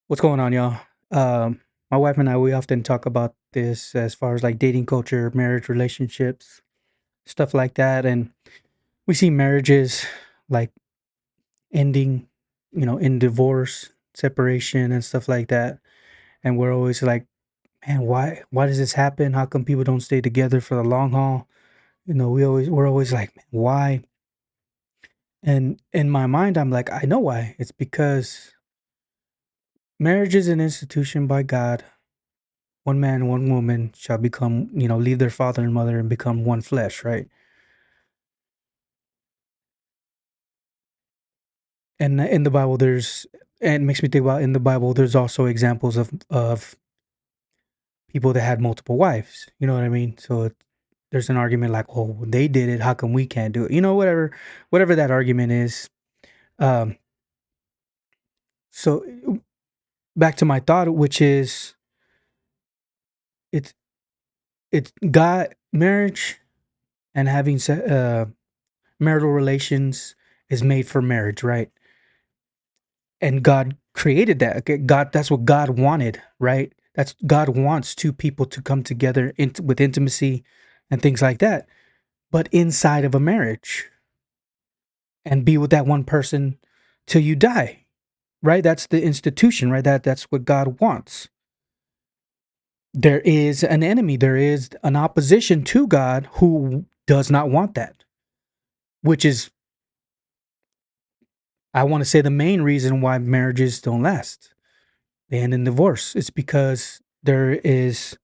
What's going on, y'all? My wife and I, we often talk about this as far as like dating culture, marriage relationships, stuff like that. And we see marriages like ending, in divorce, separation, and stuff like that. And we're always like, man, why does this happen? How come people don't stay together for the long haul? We're always like, "Man, why?" And in my mind, I'm like, I know why. It's because marriage is an institution by God. One man, one woman shall become, leave their father and mother and become one flesh, right? And in the Bible, and it makes me think about in the Bible, there's also examples of people that had multiple wives. You know what I mean? So there's an argument like, oh, they did it. How come we can't do it? Whatever that argument is. Um, so back to my thought, which is it's it's God, marriage and having marital relations is made for marriage, right? And God created that. Okay, God, that's what God wanted, right? That's God wants two people to come together with intimacy and things like that, but inside of a marriage and be with that one person till you die, right? That's the institution, right? That's what God wants. There is an enemy, there is an opposition to God who does not want that, which is, I want to say, the main reason why marriages don't last. They end in divorce. It's because there's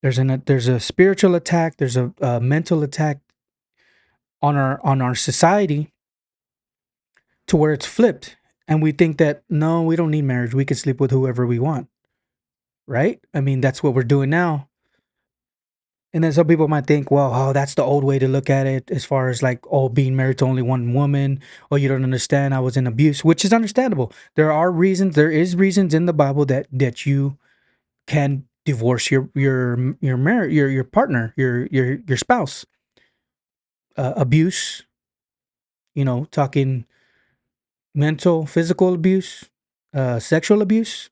a spiritual attack, there's a mental attack on our society to where it's flipped, and we think that no, we don't need marriage. We can sleep with whoever we want, right? I mean, that's what we're doing now. And then some people might think, well, oh, that's the old way to look at it, as far as like, oh, being married to only one woman, or you don't understand, I was in abuse, which is understandable. There is reasons in the Bible that you can divorce your partner, your spouse. Abuse, talking mental, physical abuse, sexual abuse,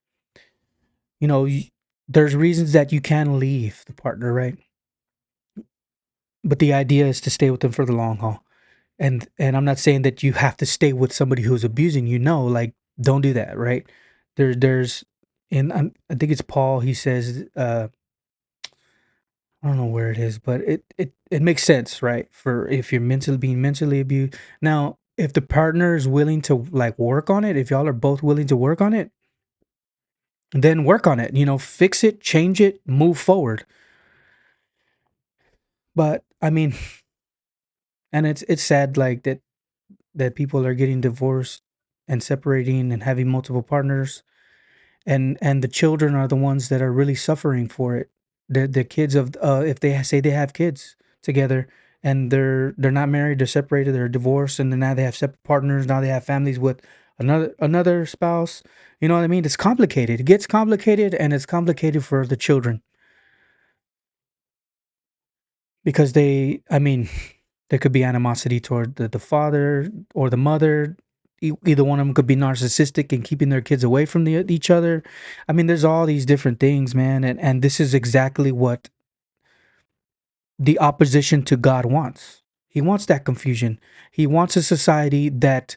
you know, y- there's reasons that you can leave the partner, right? But the idea is to stay with them for the long haul. And I'm not saying that you have to stay with somebody who's abusing you. No, like, don't do that, right? There's, and I think it's Paul. He says, I don't know where it is, but it makes sense, right? For if you're being mentally abused. Now, if the partner is willing to like work on it, if y'all are both willing to work on it, then work on it. Fix it, change it, move forward. But I mean, and it's sad like that people are getting divorced and separating and having multiple partners, and the children are the ones that are really suffering for it. The kids of, if they say they have kids together and they're not married, they're separated, they're divorced, and then now they have separate partners. Now they have families with another spouse. You know what I mean? It's complicated. It gets complicated, and it's complicated for the children because I mean, there could be animosity toward the father or the mother. Either one of them could be narcissistic and keeping their kids away from each other. I mean, there's all these different things, man, and this is exactly what the opposition to God wants. He wants that confusion. He wants a society that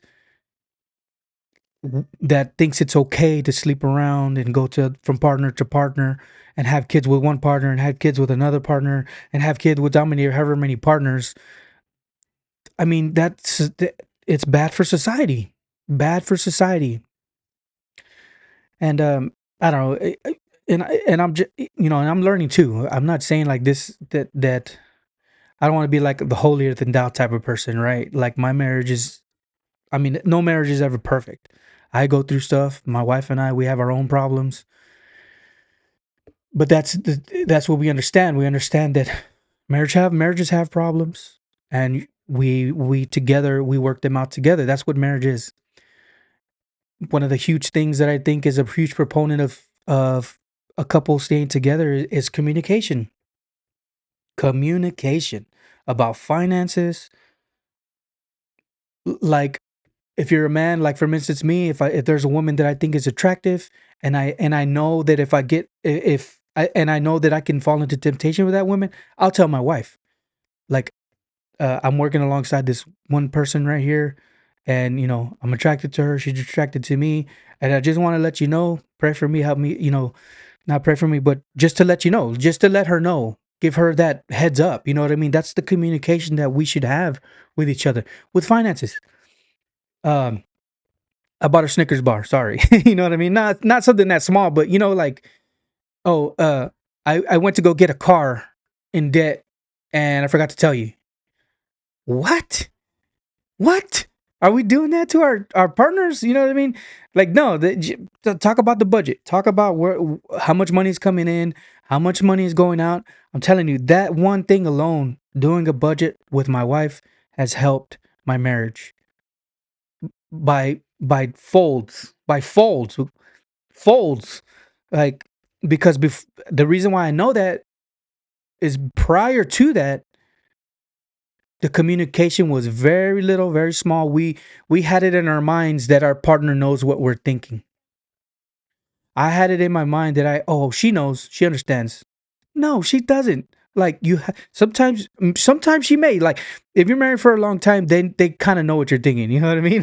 thinks it's okay to sleep around and go to from partner to partner and have kids with one partner and have kids with another partner and have kids with however many partners. I mean, it's bad for society. Bad for society. And I don't know. And I'm just, and I'm learning too. I'm not saying like this that I don't want to be like the holier than thou type of person, right? Like my marriage is, I mean, no marriage is ever perfect. I go through stuff. My wife and I, we have our own problems, but that's what we understand. We understand that marriages have problems, and we together we work them out together. That's what marriage is. One of the huge things that I think is a huge proponent of a couple staying together is communication. Communication about finances. Like, if you're a man, like for instance me, if there's a woman that I think is attractive and I know that if I get if I and I know that I can fall into temptation with that woman, I'll tell my wife. Like, I'm working alongside this one person right here, and I'm attracted to her. She's attracted to me, and I just want to let you know. Pray for me, help me. Not pray for me, but just to let you know, just to let her know, give her that heads up. You know what I mean? That's the communication that we should have with each other with finances. Um, I bought a Snickers bar. Sorry, you know what I mean? Not something that small, but like, oh, I went to go get a car in debt, and I forgot to tell you. What? What? Are we doing that to our partners? You know what I mean? Like, no. Talk about the budget. Talk about how much money is coming in, how much money is going out. I'm telling you, that one thing alone, doing a budget with my wife, has helped my marriage by folds. Like, because the reason why I know that is prior to that, the communication was very little, very small. We had it in our minds that our partner knows what we're thinking. I had it in my mind that she knows, she understands. No, she doesn't. Like, sometimes she may, like, if you're married for a long time, then they kind of know what you're thinking. You know what I mean?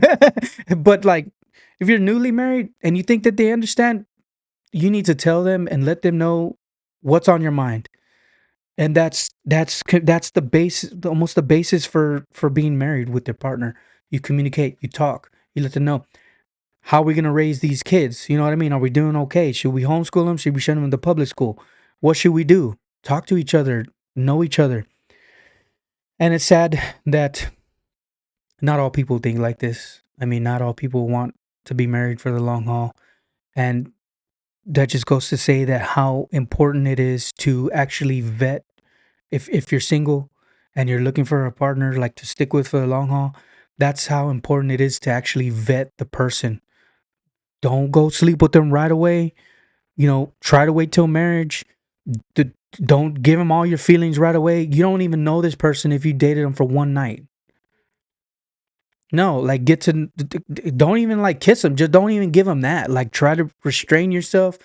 But like, if you're newly married and you think that they understand, you need to tell them and let them know what's on your mind. And that's the base, almost the basis for being married with your partner. You communicate, you talk, you let them know how are we gonna raise these kids. You know what I mean? Are we doing okay? Should we homeschool them? Should we send them to public school? What should we do? Talk to each other, know each other. And it's sad that not all people think like this. I mean, not all people want to be married for the long haul. And that just goes to say that how important it is to actually vet. If you're single and you're looking for a partner, like, to stick with for the long haul, that's how important it is to actually vet the person. Don't go sleep with them right away. Try to wait till marriage. D- don't give them all your feelings right away. You don't even know this person if you dated them for one night. No, like, don't even, like, kiss them. Just don't even give them that. Like, try to restrain yourself.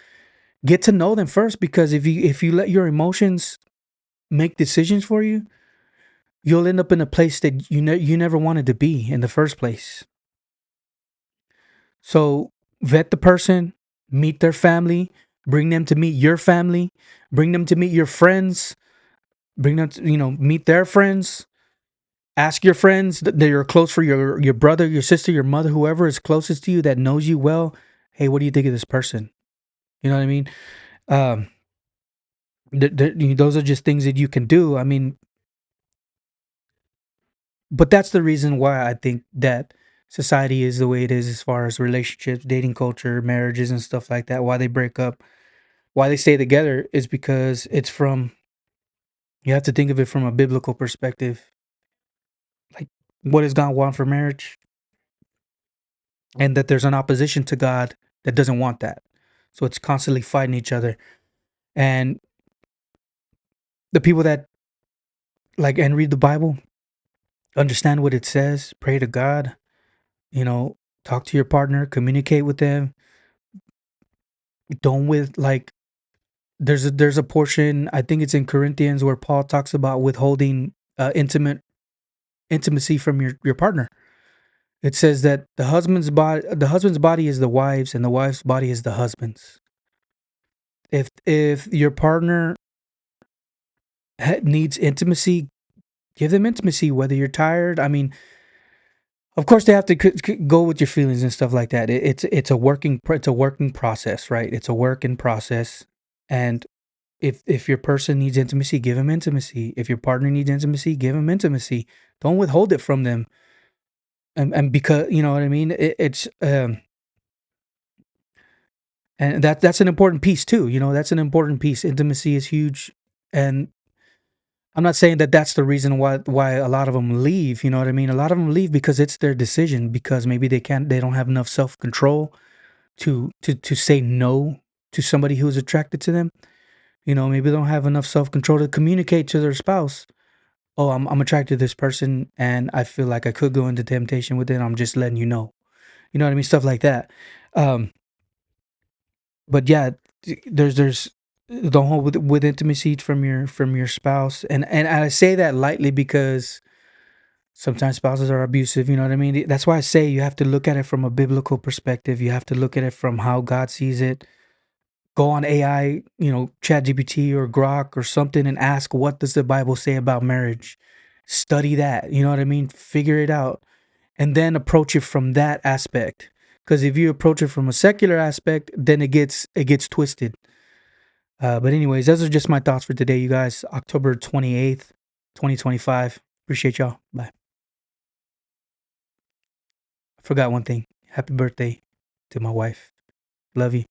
Get to know them first, because if you let your emotions make decisions for you, you'll end up in a place that you never wanted to be in the first place. So, vet the person, meet their family, bring them to meet your family, bring them to meet your friends, bring them to, meet their friends. Ask your friends that you're close, for your brother, your sister, your mother, whoever is closest to you that knows you well. Hey, what do you think of this person? You know what I mean? Um, those are just things that you can do. I mean, but that's the reason why I think that society is the way it is as far as relationships, dating culture, marriages, and stuff like that. Why they break up, why they stay together, is because you have to think of it from a biblical perspective. Like, what does God want for marriage? And that there's an opposition to God that doesn't want that. So it's constantly fighting each other. And the people that, like, and read the Bible, understand what it says, pray to God, you know, talk to your partner, communicate with them. Don't with like there's a portion, I think it's in Corinthians, where Paul talks about withholding intimacy from your partner. It says that the husband's body is the wife's, and the wife's body is the husband's. If your partner needs intimacy, give them intimacy, whether you're tired. I mean, of course they have to go with your feelings and stuff like that. It's a working process, right? It's a work in process. And if your person needs intimacy, give them intimacy. If your partner needs intimacy, give them intimacy. Don't withhold it from them. And because, you know what I mean, and that's an important piece too. That's an important piece. Intimacy is huge. And I'm not saying that that's the reason why a lot of them leave. You know what I mean? A lot of them leave because it's their decision, because maybe they don't have enough self control to say no to somebody who's attracted to them. Maybe they don't have enough self control to communicate to their spouse. Oh, I'm attracted to this person, and I feel like I could go into temptation with it. I'm just letting you know. You know what I mean? Stuff like that. Um, but yeah, there's the whole with intimacy from your spouse, and I say that lightly because sometimes spouses are abusive. You know what I mean? That's why I say you have to look at it from a biblical perspective. You have to look at it from how God sees it. Go on AI, ChatGPT or Grok or something, and ask, what does the Bible say about marriage? Study that. You know what I mean? Figure it out, and then approach it from that aspect. Because if you approach it from a secular aspect, then it gets twisted. But anyways, those are just my thoughts for today, you guys. October 28th, 2025. Appreciate y'all. Bye. I forgot one thing. Happy birthday to my wife. Love you.